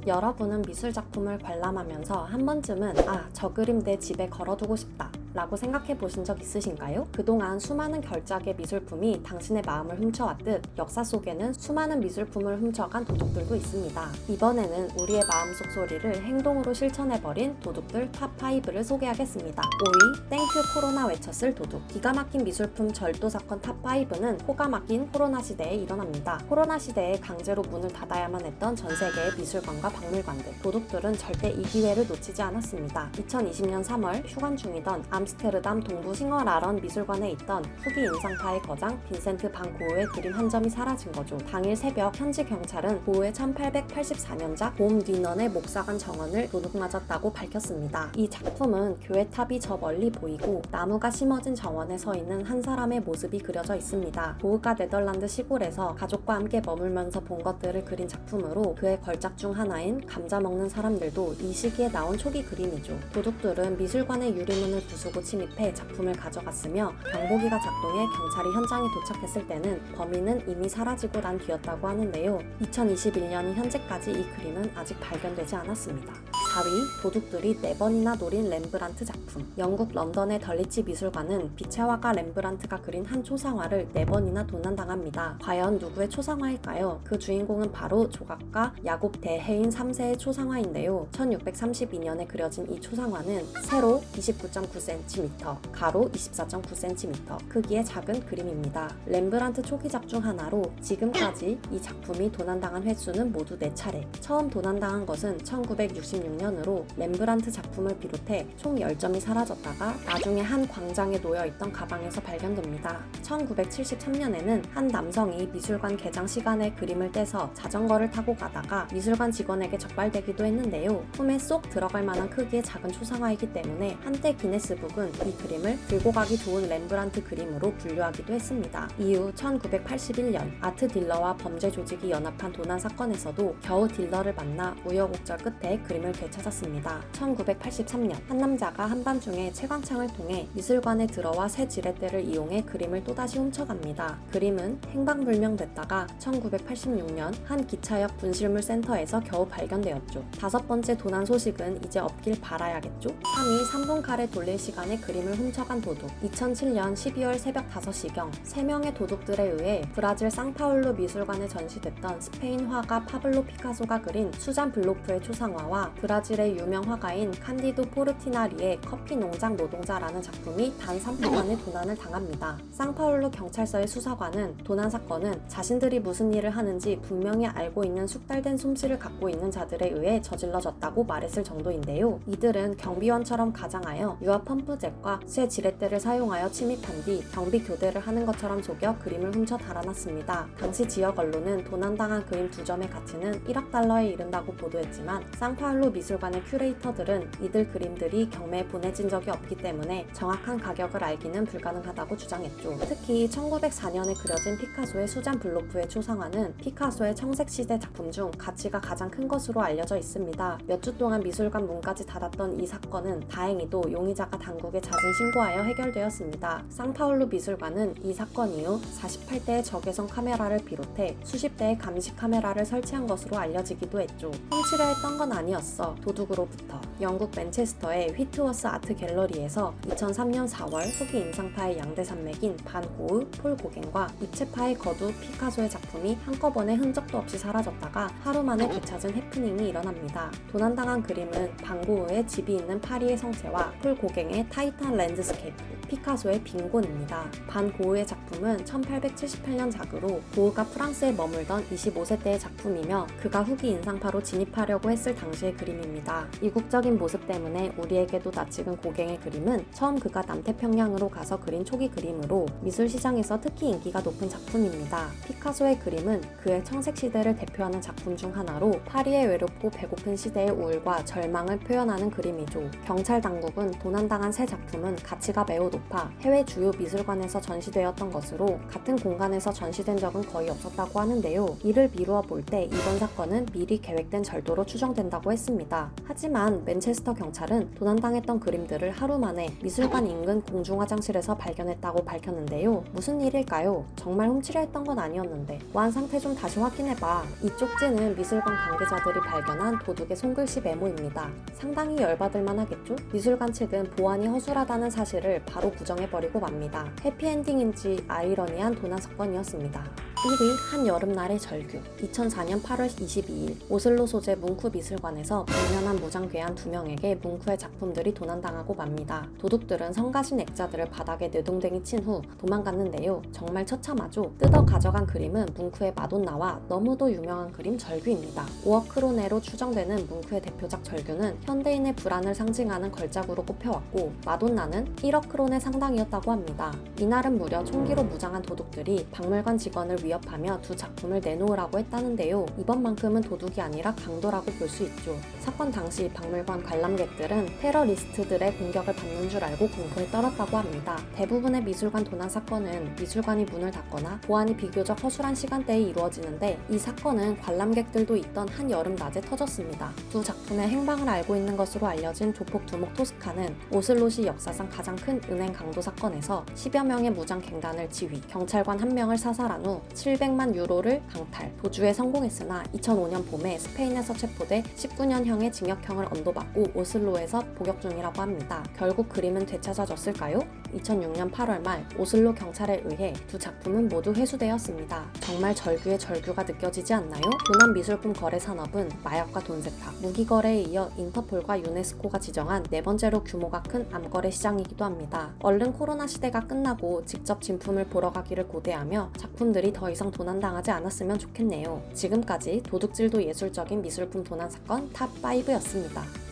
여러분은 미술 작품을 관람하면서 한 번쯤은 저 그림 내 집에 걸어두고 싶다 라고 생각해 보신 적 있으신가요? 그동안 수많은 결작의 미술품이 당신의 마음을 훔쳐왔듯 역사 속에는 수많은 미술품을 훔쳐간 도둑들도 있습니다. 이번에는 우리의 마음속 소리를 행동으로 실천해버린 도둑들 탑5를 소개하겠습니다. 5위, 땡큐 코로나 외쳤을 도둑. 기가 막힌 미술품 절도 사건 탑5는 호가 막힌 코로나 시대에 일어납니다. 코로나 시대에 강제로 문을 닫아야만 했던 전 세계의 미술관과 박물관들. 도둑들은 절대 이 기회를 놓치지 않았습니다. 2020년 3월 휴관 중이던 암스테르담 동부 싱어라런 미술관에 있던 후기 인상파의 거장 빈센트 반 고흐의 그림 한 점이 사라진 거죠. 당일 새벽 현지 경찰은 고흐의 1884년작 봄 뒤넌의 목사관 정원을 도둑맞았다고 밝혔습니다. 이 작품은 교회 탑이 저 멀리 보이고 나무가 심어진 정원에 서 있는 한 사람의 모습이 그려져 있습니다. 고흐가 네덜란드 시골에서 가족과 함께 머물면서 본 것들을 그린 작품으로 그의 걸작 중 하나인 감자 먹는 사람들도 이 시기에 나온 초기 그림이죠. 도둑들은 미술관의 유리문을 부수고 침입해 작품을 가져갔으며 경보기가 작동해 경찰이 현장에 도착했을 때는 범인은 이미 사라지고 난 뒤였다고 하는데요. 2021년이 현재까지 이 그림은 아직 발견되지 않았습니다. 4위, 도둑들이 4번이나 노린 렘브란트 작품. 영국 런던의 덜리치 미술관은 빛의 화가 렘브란트가 그린 한 초상화를 4번이나 도난당합니다. 과연 누구의 초상화일까요? 그 주인공은 바로 조각가 야곱 데헤인 3세의 초상화인데요. 1632년에 그려진 이 초상화는 세로 29.9cm, 가로 24.9cm, 크기의 작은 그림입니다. 렘브란트 초기작 중 하나로 지금까지 이 작품이 도난당한 횟수는 모두 4차례. 처음 도난당한 것은 1966년으로 렘브란트 작품을 비롯해 총 10점이 사라졌다가 나중에 한 광장에 놓여있던 가방에서 발견됩니다. 1973년에는 한 남성이 미술관 개장 시간에 그림을 떼서 자전거를 타고 가다가 미술관 직원에게 적발되기도 했는데요. 품에 쏙 들어갈 만한 크기의 작은 초상화이기 때문에 한때 기네스북은 이 그림을 들고 가기 좋은 렘브란트 그림으로 분류하기도 했습니다. 이후 1981년 아트 딜러와 범죄 조직이 연합한 도난 사건에서도 겨우 딜러를 만나 우여곡절 끝에 그림을 되찾았습니다. 1983년 한 남자가 한밤중에 채광창을 통해 미술관에 들어와 새 지렛대를 이용해 그림을 또다시 훔쳐갑니다. 그림은 행방불명됐다가 1986년 한 기차역 분실물 센터에서 겨우 발견되었죠. 5번째 도난 소식은 이제 없길 바라야겠죠? 3위, 3분 칼에 돌릴 시간에 그림을 훔쳐간 도둑. 2007년 12월 새벽 5시경 3명의 도둑들에 의해 브라질 상파울루 미술관에 전시됐던 스페인 화가 파블로 피카소가 그린 수잔 블로프의 초상화와 브라질의 유명 화가인 칸디도 포르티나리의 커피 농장 노동자라는 작품이 단 3분 만에 도난을 당합니다. 상파울루 경찰서의 수사관은 도난 사건은 자신들이 무슨 일을 하는지 분명히 알고 있는 숙달된 솜씨를 갖고 있는 자들에 의해 저질러졌다고 말했을 정도인데요. 이들은 경비원처럼 가장하여 유압 펌프jet과 쇠 지렛대를 사용하여 침입한 뒤 경비 교대를 하는 것처럼 속여 그림을 훔쳐 달아났습니다. 당시 지역 언론은 도난당한 그림 2점의 가치는 1억 달러에 이른다고 보도했지만 상파울루 미술관의 큐레이터들은 이들 그림들이 경매에 보내진 적이 없기 때문에 정확한 가격을 알기는 불가능하다고 주장했죠. 특히 1904년에 그려진 피카소의 수잔 블로프의 초상화는 피카소의 청색시대 작품 중 가치가 가장 큰 것으로 알려져 있습니다. 몇 주 동안 미술관 문까지 닫았던 이 사건은 다행히도 용의자가 당국에 잦은 신고하여 해결되었습니다. 상파울루 미술관은 이 사건 이후 48대의 적외선 카메라를 비롯해 수십 대의 감시 카메라를 설치한 것으로 알려지기도 했죠. 훔치려 했던 건 아니었어. 도둑으로부터. 영국 맨체스터의 휘트워스 아트 갤러리에서 2003년 4월 후기 인상파의 양대 산맥인 반 고흐, 폴 고겐과 입체파의 거두 피카소의 작품이 한꺼번에 흔적도 없이 사라졌다가 하루 만에 되찾은 해프닝이 일어납니다. 도난당한 그림은 반 고흐의 집이 있는 파리의 성체와 폴 고갱의 타이탄 랜드스케이프, 피카소의 빈곤입니다. 반 고흐의 작품은 1878년 작으로 고흐가 프랑스에 머물던 25세 때의 작품이며 그가 후기 인상파로 진입하려고 했을 당시의 그림입니다. 이국적인 모습 때문에 우리에게도 낯익은 고갱의 그림은 처음 그가 남태평양으로 가서 그린 초기 그림으로 미술시장에서 특히 인기가 높은 작품입니다. 피카소의 그림은 그의 청색시대를 대표하는 작품 중 하나로 파리의 외롭고 배고픈 시대의 우울과 절망을 표현하는 그림이죠. 경찰 당국은 도난당한 새 작품은 가치가 매우 높아 해외 주요 미술관에서 전시되었던 것으로 같은 공간에서 전시된 적은 거의 없었다고 하는데요. 이를 미루어 볼 때 이번 사건은 미리 계획된 절도로 추정된다고 했습니다. 있습니다. 하지만 맨체스터 경찰은 도난당했던 그림들을 하루 만에 미술관 인근 공중화장실에서 발견했다고 밝혔는데요. 무슨 일일까요? 정말 훔치려 했던 건 아니었는데. 보안 상태 좀 다시 확인해봐. 이 쪽지는 미술관 관계자들이 발견한 도둑의 손글씨 메모입니다. 상당히 열받을만 하겠죠? 미술관 측은 보안이 허술하다는 사실을 바로 부정해버리고 맙니다. 해피엔딩인지 아이러니한 도난 사건이었습니다. 1위 한여름날의 절규. 2004년 8월 22일 오슬로 소재 뭉크 미술관에서 불면한 무장괴한 2명에게 뭉크의 작품들이 도난당하고 맙니다. 도둑들은 성가신 액자들을 바닥에 내동댕이 친 후 도망갔는데요. 정말 처참하죠? 뜯어 가져간 그림은 뭉크의 마돈나와 너무도 유명한 그림 절규입니다. 5억 크로네로 추정되는 뭉크의 대표작 절규는 현대인의 불안을 상징하는 걸작으로 꼽혀왔고 마돈나는 1억 크론의 상당이었다고 합니다. 이날은 무려 총기로 무장한 도둑들이 박물관 직원을 위협하며 두 작품을 내놓으라고 했다는데요. 이번만큼은 도둑이 아니라 강도라고 볼 수 있죠. 사건 당시 박물관 관람객들은 테러리스트들의 공격을 받는 줄 알고 공포에 떨었다고 합니다. 대부분의 미술관 도난 사건은 미술관이 문을 닫거나 보안이 비교적 허술한 시간대에 이루어지는데 이 사건은 관람객들도 있던 한여름 낮에 터졌습니다. 두 작품의 행방을 알고 있는 것으로 알려진 조폭 두목 토스카는 오슬로시 역사상 가장 큰 은행 강도 사건에서 10여 명의 무장 갱단을 지휘, 경찰관 1명을 사살한 후 700만 유로를 강탈, 도주에 성공했으나 2005년 봄에 스페인에서 체포돼 19년형의 징역형을 언도받고 오슬로에서 복역 중이라고 합니다. 결국 그림은 되찾아졌을까요? 2006년 8월 말 오슬로 경찰에 의해 두 작품은 모두 회수되었습니다. 정말 절규의 절규가 느껴지지 않나요? 도난 미술품 거래 산업은 마약과 돈 세탁, 무기 거래에 이어 인터폴과 유네스코가 지정한 네 번째로 규모가 큰 암거래 시장이기도 합니다. 얼른 코로나 시대가 끝나고 직접 진품을 보러 가기를 고대하며 작품들이 더 이상 도난당하지 않았으면 좋겠네요. 지금까지 도둑질도 예술적인 미술품 도난 사건 탑5였습니다.